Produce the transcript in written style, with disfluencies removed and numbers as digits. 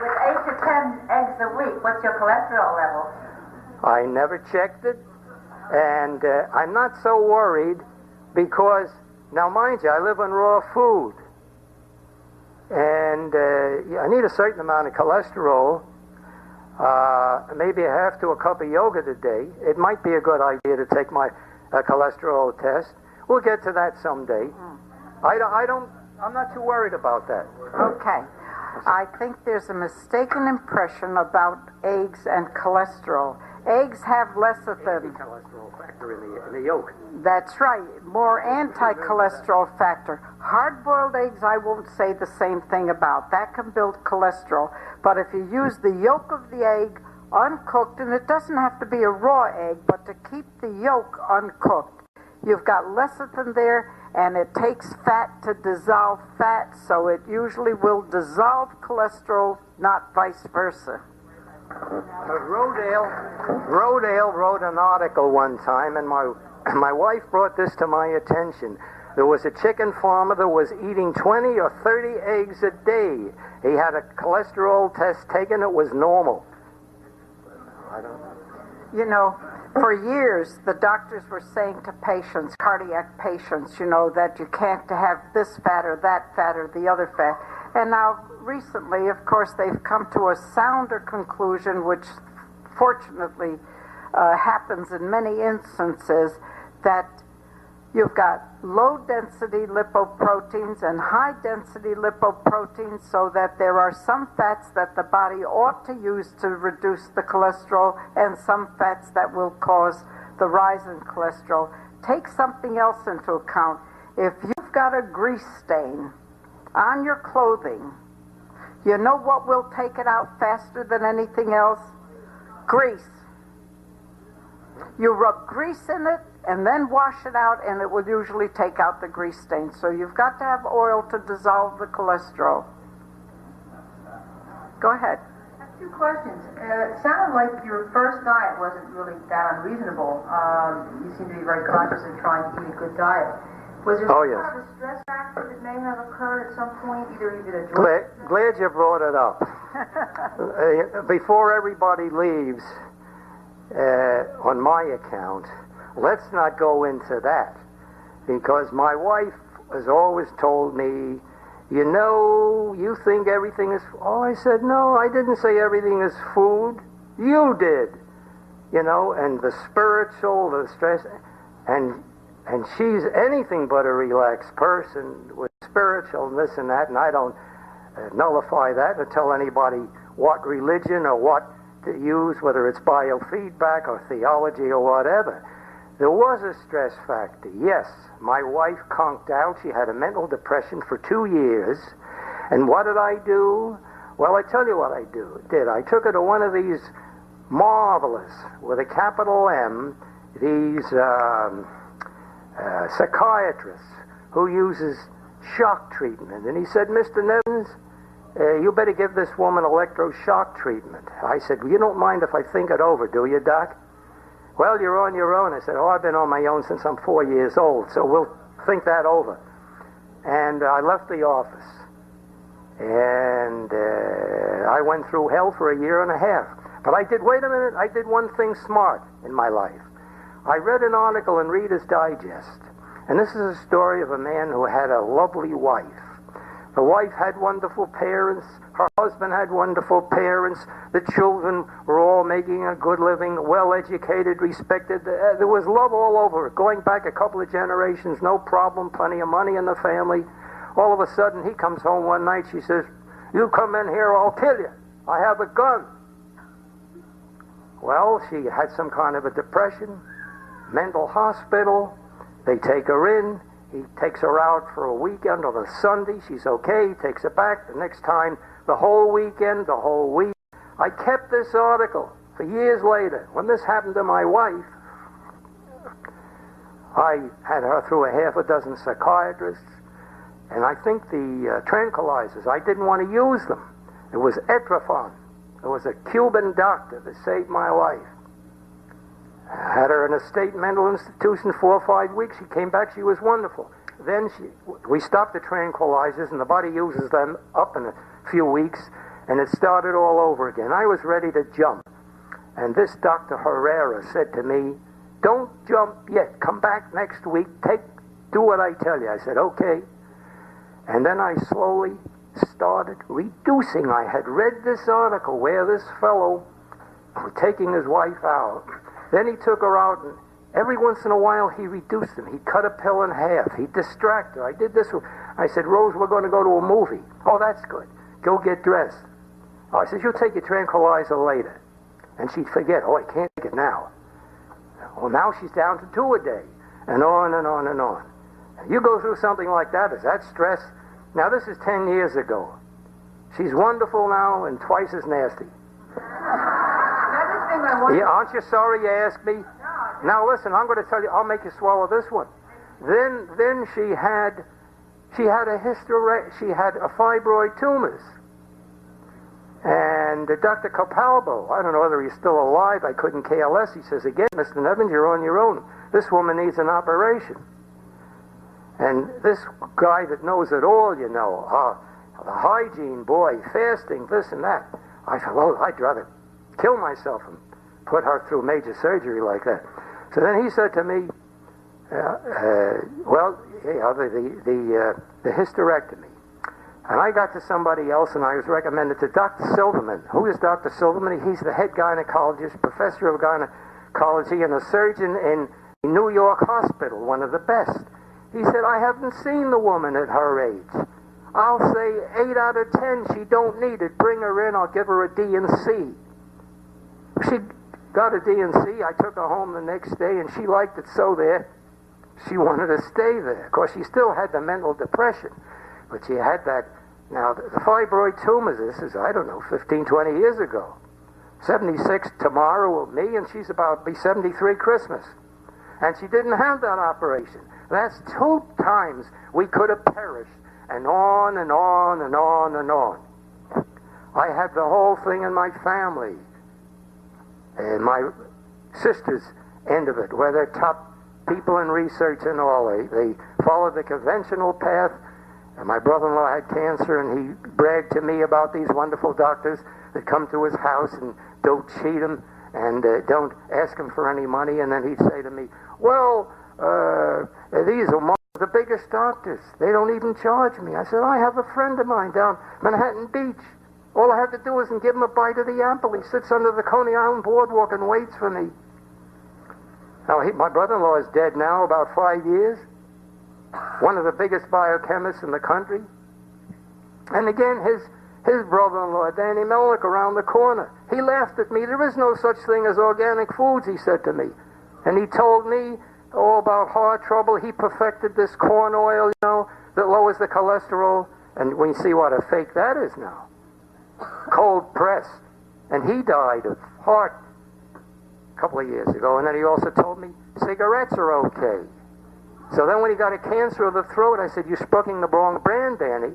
with 8 to 10 eggs a week, what's your cholesterol level? I never checked it, and I'm not so worried because, now mind you, I live on raw food, and I need a certain amount of cholesterol, maybe a half to a cup of yogurt a day. It might be a good idea to take my cholesterol test. We'll get to that someday. I'm not too worried about that. Okay. I think there's a mistaken impression about eggs and cholesterol. Eggs have lecithin. Cholesterol factor in the yolk. That's right. More anti-cholesterol factor. Hard-boiled eggs, I won't say the same thing about. That can build cholesterol. But if you use the yolk of the egg uncooked, and it doesn't have to be a raw egg, but to keep the yolk uncooked, you've got lecithin there, and it takes fat to dissolve fat, so it usually will dissolve cholesterol, not vice versa. Rodale wrote an article one time, and my wife brought this to my attention. There was a chicken farmer that was eating 20 or 30 eggs a day. He had a cholesterol test taken. It was normal. I don't know. You know, for years, the doctors were saying to patients, cardiac patients, you know, that you can't have this fat or that fat or the other fat. And now, recently, of course, they've come to a sounder conclusion, which fortunately happens in many instances, that you've got low-density lipoproteins and high-density lipoproteins, so that there are some fats that the body ought to use to reduce the cholesterol and some fats that will cause the rise in cholesterol. Take something else into account. If you've got a grease stain on your clothing, you know what will take it out faster than anything else? Grease. You rub grease in it and then wash it out, and it will usually take out the grease stain. So you've got to have oil to dissolve the cholesterol. Go ahead. I have 2 questions. It sounded like your first diet wasn't really that unreasonable. You seem to be very conscious of trying to eat a good diet. Was there some kind of a stress factor that may have occurred at some point? Either you did a drug. Glad you brought it up. Before everybody leaves, on my account, let's not go into that, because my wife has always told me, you know, you think everything is... Oh, I said, no, I didn't say everything is food. You did. You know, and the spiritual, the stress, and she's anything but a relaxed person with spiritual and this and that, and I don't nullify that or tell anybody what religion or what to use, whether it's biofeedback or theology or whatever. There was a stress factor, yes. My wife conked out. She had a mental depression for 2 years. And what did I do? Well, I tell you what I did. I took her to one of these marvelous, with a capital M, these psychiatrists who uses shock treatment. And he said, Mr. Nevins, you better give this woman electroshock treatment. I said, well, you don't mind if I think it over, do you, Doc? Well, you're on your own. I said, oh, I've been on my own since I'm 4 years old, so we'll think that over. And I left the office. And I went through hell for a year and a half. But I did one thing smart in my life. I read an article in Reader's Digest, and this is a story of a man who had a lovely wife. The wife had wonderful parents. Her husband had wonderful parents. The children were all making a good living, well-educated, respected. There was love all over. Going back a couple of generations, no problem, plenty of money in the family. All of a sudden, he comes home one night. She says, you come in here, I'll kill you. I have a gun. Well, she had some kind of a depression, mental hospital. They take her in. He takes her out for a weekend on a Sunday. She's okay. He takes her back. The next time, the whole weekend, the whole week. I kept this article for years later. When this happened to my wife, I had her through a half a dozen psychiatrists, and I think the tranquilizers, I didn't want to use them. It was Etrafon. It was a Cuban doctor that saved my life. I had her in a state mental institution 4 or 5 weeks. She came back. She was wonderful. Then we stopped the tranquilizers, and the body uses them up in a few weeks. and it started all over again. I was ready to jump. And this Dr. Herrera said to me, don't jump yet. Come back next week. Do what I tell you. I said, okay. And then I slowly started reducing. I had read this article where this fellow was taking his wife out. Then he took her out, and every once in a while he reduced them. He'd cut a pill in half. He'd distract her. I did this. I said, Rose, we're going to go to a movie. Oh, that's good. Go get dressed. Oh, I said, you'll take your tranquilizer later. And she'd forget. Oh, I can't take it now. Well, now she's down to 2 a day. And on and on and on. You go through something like that. Is that stress? Now, this is 10 years ago. She's wonderful now and twice as nasty. Yeah, aren't you sorry you asked me? Now, listen, I'm going to tell you, I'll make you swallow this one. Then she had a fibroid tumors. And Dr. Capalbo, I don't know whether he's still alive, I couldn't care less. He says, again, Mr. Nevins, you're on your own. This woman needs an operation. And this guy that knows it all, you know, the hygiene boy, fasting, this and that. I thought, well, I'd rather kill myself and put her through major surgery like that. So then he said to me, the hysterectomy. And I got to somebody else, and I was recommended to Dr. Silverman. Who is Dr. Silverman? He's the head gynecologist, professor of gynecology, and a surgeon in New York Hospital, one of the best. He said, I haven't seen the woman at her age. I'll say 8 out of 10, she don't need it. Bring her in, I'll give her a D and C. She got a D and C. I took her home the next day, and she liked it so there. She wanted to stay there. Of course, she still had the mental depression. But she had that. Now, the fibroid tumors, this is, I don't know, 15, 20 years ago. 76 tomorrow with me, and she's about to be 73 Christmas. And she didn't have that operation. That's 2 times we could have perished, and on and on and on and on. I had the whole thing in my family, and my sister's end of it, where they're top people in research and all. They followed the conventional path. And my brother-in-law had cancer, and he bragged to me about these wonderful doctors that come to his house and don't cheat him and don't ask him for any money. And then he'd say to me, well, these are the biggest doctors. They don't even charge me. I said, I have a friend of mine down Manhattan Beach. All I have to do is give him a bite of the apple. He sits under the Coney Island boardwalk and waits for me. Now, my brother-in-law is dead now, about 5 years. One of the biggest biochemists in the country. And again, his brother-in-law, Danny Melnick, around the corner. He laughed at me. There is no such thing as organic foods, he said to me. And he told me all about heart trouble. He perfected this corn oil, you know, that lowers the cholesterol. And we see what a fake that is now. Cold pressed. And he died of heart a couple of years ago. And then he also told me cigarettes are okay. So then when he got a cancer of the throat, I said, you're smoking the wrong brand, Danny.